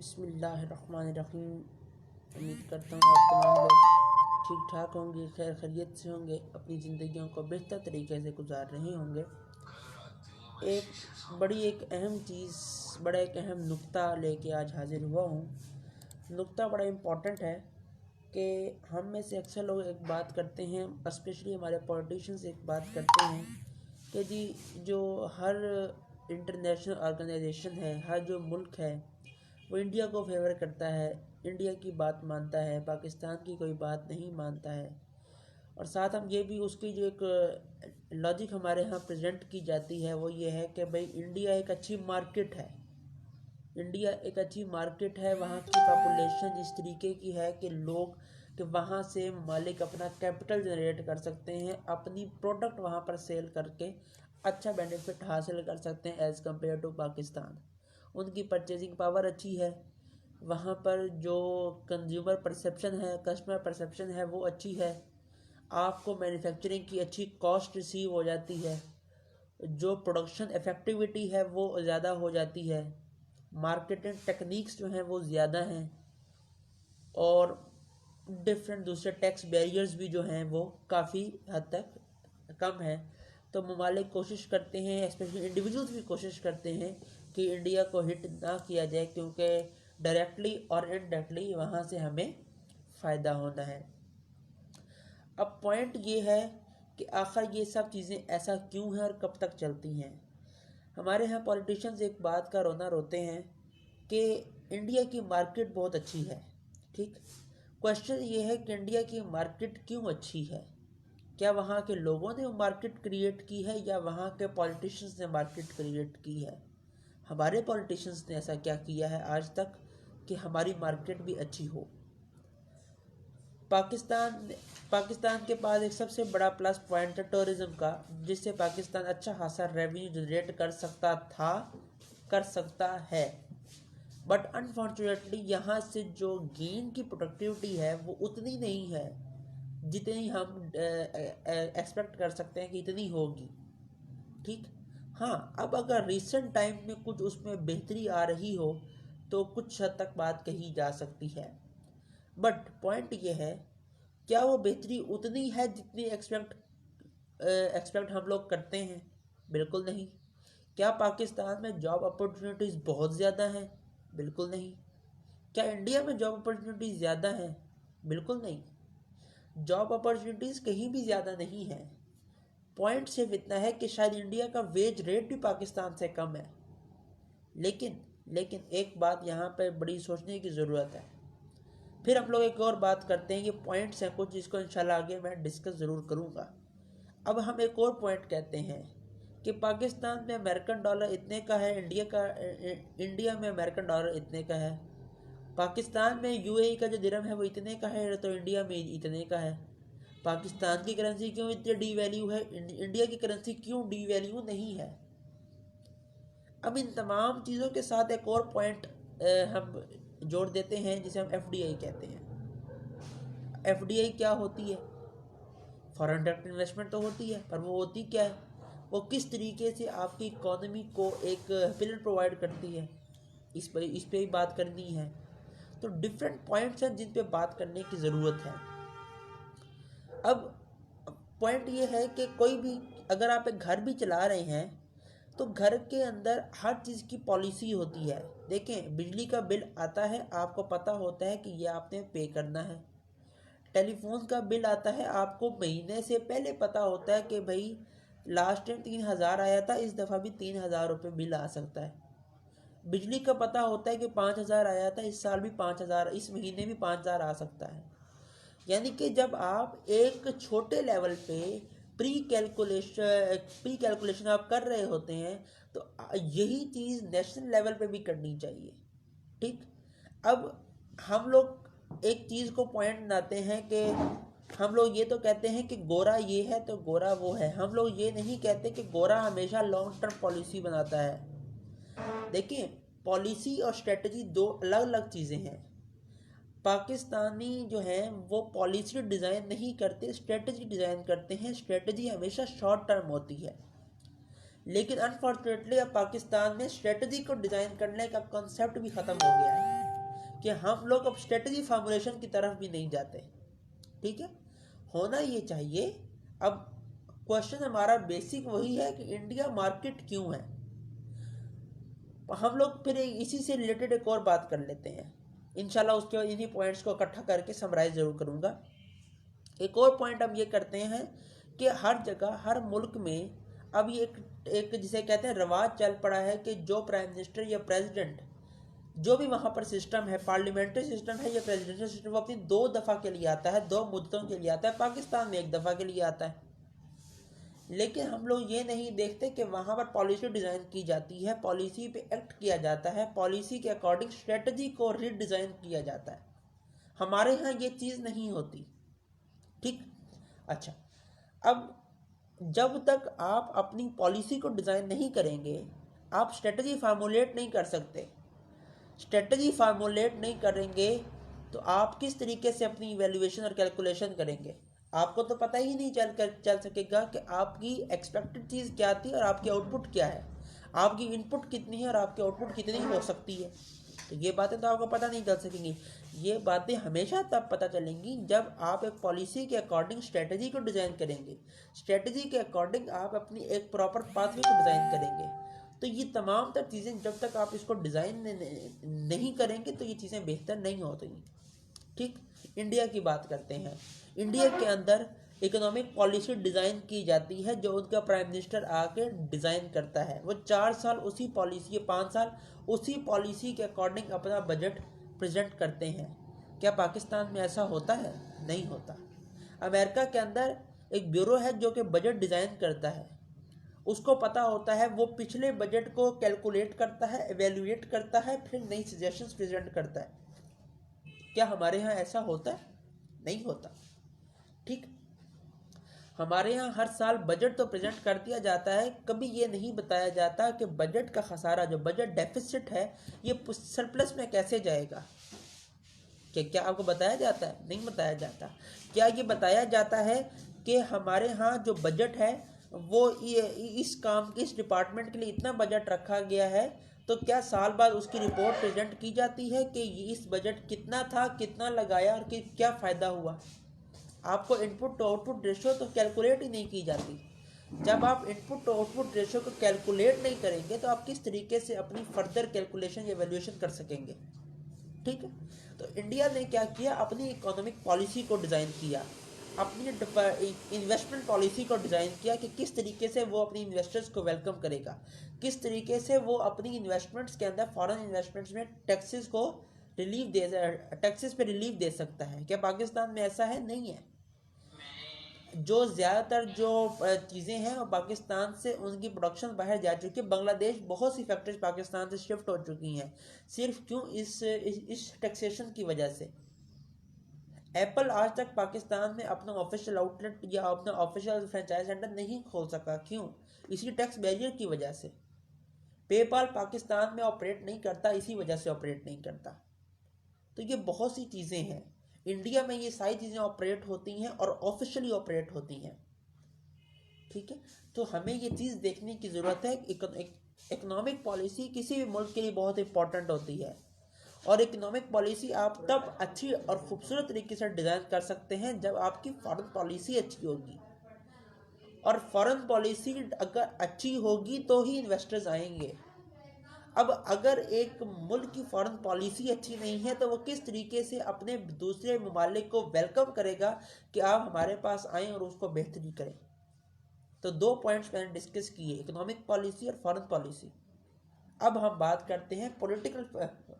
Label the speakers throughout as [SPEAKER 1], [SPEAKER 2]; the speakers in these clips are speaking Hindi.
[SPEAKER 1] बिस्मिल्लाहिर्रहमानिर्रहीम। उम्मीद करता हूँ आप तमाम लोग ठीक ठाक होंगे, खैर खैरियत से होंगे, अपनी ज़िंदगियों को बेहतर तरीके से गुजार रहे होंगे। एक अहम चीज़, बड़ा एक अहम नुक्ता लेके आज हाजिर हुआ हूँ। नुक्ता बड़ा इम्पोर्टेंट है कि हम में से अक्सर लोग एक बात करते हैं, स्पेशली हमारे पॉलिटिशियंस एक बात करते हैं कि जी जो हर इंटरनेशनल ऑर्गेनाइजेशन है, हर जो मुल्क है वो इंडिया को फेवर करता है, इंडिया की बात मानता है, पाकिस्तान की कोई बात नहीं मानता है। और साथ हम ये भी उसकी जो एक लॉजिक हमारे यहाँ प्रेजेंट की जाती है वो ये है कि भाई इंडिया एक अच्छी मार्केट है, इंडिया एक अच्छी मार्केट है, वहाँ की पॉपुलेशन इस तरीके की है कि लोग कि वहाँ से मालिक अपना कैपिटल जनरेट कर सकते हैं, अपनी प्रोडक्ट वहाँ पर सेल करके अच्छा बेनिफिट हासिल कर सकते हैं एज़ कम्पेयर टू पाकिस्तान। उनकी परचेजिंग पावर अच्छी है, वहाँ पर जो कंज्यूमर परसेप्शन है, कस्टमर परसेप्शन है वो अच्छी है, आपको मैन्युफैक्चरिंग की अच्छी कॉस्ट रिसीव हो जाती है, जो प्रोडक्शन इफ़ेक्टिविटी है वो ज़्यादा हो जाती है, मार्केटिंग टेक्निक्स जो हैं वो ज़्यादा हैं, और डिफरेंट दूसरे टैक्स बैरियर्स भी जो हैं वो काफ़ी हद तक कम हैं। तो ममालिक कोशिश करते हैं, स्पेशली इंडिविजुअल्स भी कोशिश करते हैं कि इंडिया को हिट ना किया जाए, क्योंकि डायरेक्टली और इनडायरेक्टली वहाँ से हमें फ़ायदा होना है। अब पॉइंट ये है कि आखिर ये सब चीज़ें ऐसा क्यों हैं और कब तक चलती हैं। हमारे यहाँ पॉलिटिशियंस एक बात का रोना रोते हैं कि इंडिया की मार्केट बहुत अच्छी है। ठीक, क्वेश्चन ये है कि इंडिया की मार्केट क्यों अच्छी है? क्या वहाँ के लोगों ने मार्केट क्रिएट की है या वहाँ के पॉलिटिशियंस ने मार्केट क्रिएट की है? हमारे पॉलिटिशियंस ने ऐसा क्या किया है आज तक कि हमारी मार्केट भी अच्छी हो? पाकिस्तान के पास एक सबसे बड़ा प्लस पॉइंट है टूरिज़्म का, जिससे पाकिस्तान अच्छा खासा रेवेन्यू जनरेट कर सकता था, कर सकता है। बट अनफॉर्चुनेटली यहाँ से जो गेन की प्रोडक्टिविटी है वो उतनी नहीं है जितनी हम एक्सपेक्ट कर सकते हैं कि इतनी होगी। ठीक, हाँ, अब अगर रिसेंट टाइम में कुछ उसमें बेहतरी आ रही हो तो कुछ हद तक बात कही जा सकती है। बट पॉइंट ये है, क्या वो बेहतरी उतनी है जितनी एक्सपेक्ट हम लोग करते हैं? बिल्कुल नहीं। क्या पाकिस्तान में जॉब अपॉर्चुनिटीज़ बहुत ज़्यादा हैं? बिल्कुल नहीं। क्या इंडिया में जॉब अपॉर्चुनिटीज़ ज़्यादा हैं? बिल्कुल नहीं। जॉब अपॉर्चुनिटीज़ कहीं भी ज़्यादा नहीं है। पॉइंट सिर्फ इतना है कि शायद इंडिया का वेज रेट भी पाकिस्तान से कम है। लेकिन एक बात यहाँ पे बड़ी सोचने की ज़रूरत है। फिर हम लोग एक और बात करते हैं, ये पॉइंट्स हैं कुछ जिसको इंशाल्लाह आगे मैं डिस्कस ज़रूर करूँगा। अब हम एक और पॉइंट कहते हैं कि पाकिस्तान में अमेरिकन डॉलर इतने का है, इंडिया में अमेरिकन डॉलर इतने का है, पाकिस्तान में यूएई का जो दिरहम है वो इतने का है तो इंडिया में इतने का है। पाकिस्तान की करेंसी क्यों इतनी डी वैल्यू है, इंडिया की करेंसी क्यों डी वैल्यू नहीं है? अब इन तमाम चीज़ों के साथ एक और पॉइंट हम जोड़ देते हैं जिसे हम एफडीआई कहते हैं। एफडीआई क्या होती है? फॉरेन डायरेक्ट इन्वेस्टमेंट तो होती है, पर वो होती क्या है? वो किस तरीके से आपकी इकोनॉमी को एक पिलर प्रोवाइड करती है, इस पर ही बात करनी है। तो डिफरेंट पॉइंट्स हैं जिन पे बात करने की ज़रूरत है। अब पॉइंट ये है कि कोई भी, अगर आप एक घर भी चला रहे हैं तो घर के अंदर हर चीज़ की पॉलिसी होती है। देखें, बिजली का बिल आता है, आपको पता होता है कि ये आपने पे करना है। टेलीफोन का बिल आता है, आपको महीने से पहले पता होता है कि भाई लास्ट टाइम 3,000 आया था, इस दफ़ा भी 3,000 रुपये बिल आ सकता है। बिजली का पता होता है कि 5,000 आया था, इस साल भी 5,000, इस महीने भी 5,000 आ सकता है। यानी कि जब आप एक छोटे लेवल पे प्री कैलकुलेशन आप कर रहे होते हैं तो यही चीज़ नेशनल लेवल पे भी करनी चाहिए। ठीक, अब हम लोग एक चीज़ को पॉइंट बनाते हैं कि हम लोग ये तो कहते हैं कि गोरा ये है तो गोरा वो है, हम लोग ये नहीं कहते कि गोरा हमेशा लॉन्ग टर्म पॉलिसी बनाता है। देखिए, पॉलिसी और स्ट्रेटजी दो अलग अलग चीज़ें हैं। पाकिस्तानी जो हैं वो पॉलिसी डिज़ाइन नहीं करते, स्ट्रेटजी डिज़ाइन करते हैं। स्ट्रेटजी हमेशा शॉर्ट टर्म होती है, लेकिन अनफॉर्चुनेटली अब पाकिस्तान में स्ट्रेटजी को डिज़ाइन करने का कॉन्सेप्ट भी ख़त्म हो गया है। कि हम लोग अब स्ट्रेटजी फार्मुलेशन की तरफ भी नहीं जाते। ठीक है, होना ये चाहिए। अब क्वेश्चन हमारा बेसिक वही है कि इंडिया मार्केट क्यों है। हम लोग फिर इसी से रिलेटेड एक और बात कर लेते हैं इंशाल्लाह, उसके बाद इन्हीं पॉइंट्स को इकट्ठा करके समराइज जरूर करूँगा। एक और पॉइंट अब ये करते हैं कि हर जगह हर मुल्क में अब ये एक जिसे कहते हैं रवाज चल पड़ा है कि जो प्राइम मिनिस्टर या प्रेसिडेंट जो भी वहाँ पर सिस्टम है, पार्लियामेंट्री सिस्टम है या प्रेसिडेंशियल सिस्टम, वो अपनी 2 दफ़ा के लिए आता है, 2 मुद्दों के लिए आता है। पाकिस्तान में 1 दफ़ा के लिए आता है। लेकिन हम लोग ये नहीं देखते कि वहाँ पर पॉलिसी डिज़ाइन की जाती है, पॉलिसी पे एक्ट किया जाता है, पॉलिसी के अकॉर्डिंग स्ट्रेटजी को रीडिज़ाइन किया जाता है। हमारे यहाँ ये चीज़ नहीं होती। ठीक, अच्छा, अब जब तक आप अपनी पॉलिसी को डिज़ाइन नहीं करेंगे, आप स्ट्रेटजी फार्मूलेट नहीं कर सकते। स्ट्रेटजी फार्मूलेट नहीं करेंगे तो आप किस तरीके से अपनी इवैल्यूएशन और कैलकुलेशन करेंगे। आपको तो पता ही नहीं चल सकेगा कि आपकी एक्सपेक्टेड चीज़ क्या थी और आपकी आउटपुट क्या है, आपकी इनपुट कितनी है और आपकी आउटपुट कितनी हो सकती है। तो ये बातें तो आपको पता नहीं चल सकेंगी। ये बातें हमेशा तब पता चलेंगी जब आप एक पॉलिसी के अकॉर्डिंग स्ट्रेटजी को डिज़ाइन करेंगे, स्ट्रेटजी के अकॉर्डिंग आप अपनी एक प्रॉपर पाथवे को डिज़ाइन करेंगे। तो ये तमाम तर चीज़ें जब तक आप इसको डिज़ाइन नहीं करेंगे तो ये चीज़ें बेहतर नहीं होती। ठीक, इंडिया की बात करते हैं। इंडिया के अंदर इकोनॉमिक पॉलिसी डिज़ाइन की जाती है जो उनका प्राइम मिनिस्टर आके डिज़ाइन करता है। वो 4 साल उसी पॉलिसी, 5 साल उसी पॉलिसी के अकॉर्डिंग अपना बजट प्रेजेंट करते हैं। क्या पाकिस्तान में ऐसा होता है? नहीं होता। अमेरिका के अंदर एक ब्यूरो है जो कि बजट डिज़ाइन करता है, उसको पता होता है, वो पिछले बजट को कैलकुलेट करता है, एवेल्युएट करता है, फिर नई सजेशंस प्रेजेंट करता है। क्या हमारे यहाँ ऐसा होता है? नहीं होता। ठीक, हमारे यहाँ हर साल बजट तो प्रेजेंट कर दिया जाता है, कभी ये नहीं बताया जाता कि बजट का खसारा, जो बजट डेफिसिट है, ये सरप्लस में कैसे जाएगा। क्या आपको बताया जाता है? नहीं बताया जाता। क्या ये बताया जाता है कि हमारे यहाँ जो बजट है वो इस काम के, इस डिपार्टमेंट के लिए इतना बजट रखा गया है, तो क्या साल बाद उसकी रिपोर्ट प्रेजेंट की जाती है कि इस बजट कितना था, कितना लगाया और क्या फ़ायदा हुआ। आपको इनपुट टू आउटपुट रेशियो तो कैलकुलेट ही नहीं की जाती। जब आप इनपुट टू आउटपुट रेशियो को कैलकुलेट नहीं करेंगे तो आप किस तरीके से अपनी फर्दर कैलकुलेशन या वैल्यूएशन कर सकेंगे। ठीक है, तो इंडिया ने क्या किया, अपनी इकोनॉमिक पॉलिसी को डिज़ाइन किया, अपनी इन्वेस्टमेंट पॉलिसी को डिज़ाइन किया कि किस तरीके से वो अपनी इन्वेस्टर्स को वेलकम करेगा, किस तरीके से वो अपनी इन्वेस्टमेंट्स के अंदर, फॉरेन इन्वेस्टमेंट्स में टैक्सेस को रिलीफ टैक्सेस पे रिलीफ दे सकता है। क्या पाकिस्तान में ऐसा है? नहीं है। जो ज़्यादातर जो चीज़ें हैं वो पाकिस्तान से, उनकी प्रोडक्शन बाहर जा चुकी है। बांग्लादेश, बहुत सी फैक्ट्रीज पाकिस्तान से शिफ्ट हो चुकी हैं। सिर्फ क्यों? इस टैक्सेशन की वजह से। एप्पल आज तक पाकिस्तान में अपना ऑफिशियल आउटलेट या अपना ऑफिशियल फ्रेंचाइज सेंटर नहीं खोल सका। क्यों? इसी टैक्स बैरियर की वजह से। पेपाल पाकिस्तान में ऑपरेट नहीं करता, इसी वजह से ऑपरेट नहीं करता। तो ये बहुत सी चीज़ें हैं। इंडिया में ये सारी चीज़ें ऑपरेट होती हैं और ऑफिशियली ऑपरेट होती हैं। ठीक है, तो हमें ये चीज़ देखने की ज़रूरत है। इकोनॉमिक पॉलिसी किसी भी मुल्क के लिए बहुत इंपॉर्टेंट होती है, और इकोनॉमिक पॉलिसी आप तब अच्छी और खूबसूरत तरीके से डिज़ाइन कर सकते हैं जब आपकी फॉरेन पॉलिसी अच्छी होगी। और फॉरेन पॉलिसी अगर अच्छी होगी तो ही इन्वेस्टर्स आएंगे। अब अगर एक मुल्क की फॉरेन पॉलिसी अच्छी नहीं है तो वो किस तरीके से अपने दूसरे ममालिक को वेलकम करेगा कि आप हमारे पास आएँ और उसको बेहतरी करें। तो 2 पॉइंट्स मैंने डिस्कस किए, इकोनॉमिक पॉलिसी और फॉरेन पॉलिसी। अब हम बात करते हैं पॉलिटिकल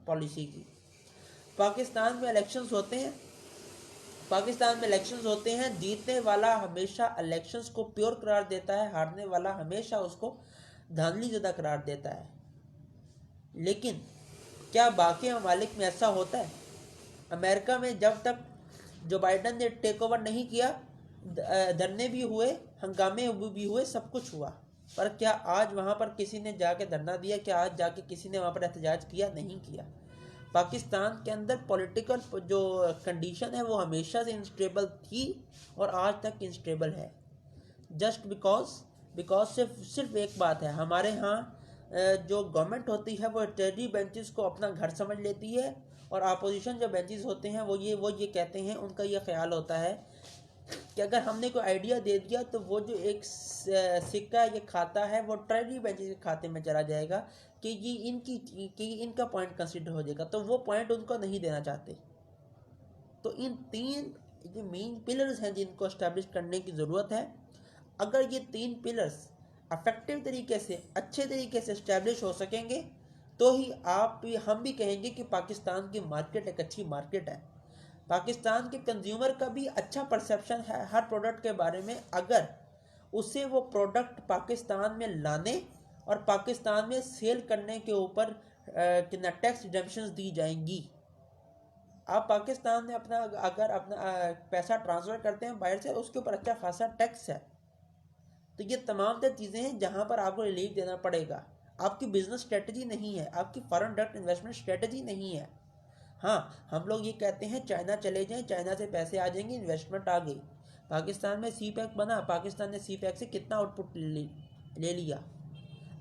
[SPEAKER 1] पॉलिसी की। पाकिस्तान में इलेक्शंस होते हैं, जीतने वाला हमेशा इलेक्शंस को प्योर करार देता है, हारने वाला हमेशा उसको धांधली ज़्यादा करार देता है। लेकिन क्या बाकी ममालिक में ऐसा होता है? अमेरिका में जब तक जो बाइडन ने टेक ओवर नहीं किया, धरने भी हुए, हंगामे भी हुए, सब कुछ हुआ, पर क्या आज वहाँ पर किसी ने जाके धरना दिया? क्या आज जाके किसी ने वहाँ पर एहतजाज किया? नहीं किया। पाकिस्तान के अंदर पॉलिटिकल जो कंडीशन है वो हमेशा से इंस्टेबल थी और आज तक इंस्टेबल है। जस्ट बिकॉज सिर्फ एक बात है, हमारे यहाँ जो गवर्नमेंट होती है वो टेररी बेंचेस को अपना घर समझ लेती है, और अपोजिशन जो बेंचेस होते हैं वो ये कहते हैं, उनका ये ख्याल होता है कि अगर हमने कोई आइडिया दे दिया तो वो जो एक सिक्का ये खाता है वो टेररी बेंचेस के खाते में चला जाएगा कि कि इनका पॉइंट कंसिडर हो जाएगा, तो वो पॉइंट उनको नहीं देना चाहते। तो इन 3 जो मेन पिलर्स हैं जिनको एस्टेब्लिश करने की ज़रूरत है। अगर ये 3 पिलर्स अफेक्टिव तरीके से, अच्छे तरीके से एस्टेब्लिश हो सकेंगे तो ही हम भी कहेंगे कि पाकिस्तान की मार्केट एक अच्छी मार्केट है। पाकिस्तान के कंज्यूमर का भी अच्छा परसेप्शन है हर प्रोडक्ट के बारे में, अगर उसे वो प्रोडक्ट पाकिस्तान में लाने और पाकिस्तान में सेल करने के ऊपर कितना टैक्स डिडम्पशंस दी जाएंगी। आप पाकिस्तान में अगर अपना पैसा ट्रांसफ़र करते हैं बाहर से, उसके ऊपर अच्छा खासा टैक्स है। तो ये तमाम तर चीज़ें हैं जहाँ पर आपको रिलीफ देना पड़ेगा। आपकी बिजनेस स्ट्रेटजी नहीं है, आपकी फॉरेन डायरेक्ट इन्वेस्टमेंट स्ट्रेटजी नहीं है। हाँ, हम लोग ये कहते हैं चाइना चले जाएं, चाइना से पैसे आ जाएंगे, इन्वेस्टमेंट आ गई। पाकिस्तान में सी पैक बना, पाकिस्तान ने सी पैक से कितना आउटपुट ले लिया।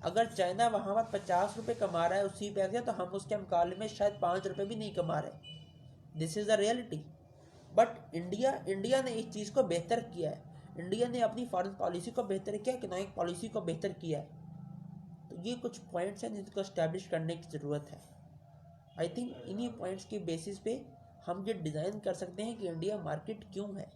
[SPEAKER 1] अगर चाइना वहाँ पर 50 रुपये कमा रहा है उस सी पैक से, तो हम उसके मुकाबले में शायद 5 रुपये भी नहीं कमा रहे। This is the reality. But India ने इस चीज़ को बेहतर किया है। इंडिया ने अपनी फॉरेन पॉलिसी को बेहतर किया, इकोनॉमिक पॉलिसी को बेहतर किया है। तो ये कुछ पॉइंट्स हैं जिनको इस्टेब्लिश करने की ज़रूरत है। आई थिंक इन्हीं पॉइंट्स के बेसिस पे हम ये डिज़ाइन कर सकते हैं कि इंडिया मार्केट क्यों है।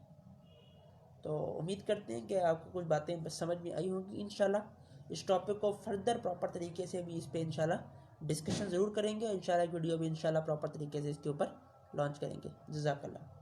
[SPEAKER 1] तो उम्मीद करते हैं कि आपको कुछ बातें समझ में आई होंगी। इंशाल्लाह इस टॉपिक को फर्दर प्रॉपर तरीके से भी इस पर इंशाल्लाह डिस्कशन ज़रूर करेंगे। इंशाल्लाह वीडियो भी इंशाल्लाह प्रॉपर तरीके से इसके ऊपर लॉन्च करेंगे। जज़ाकल्लाह।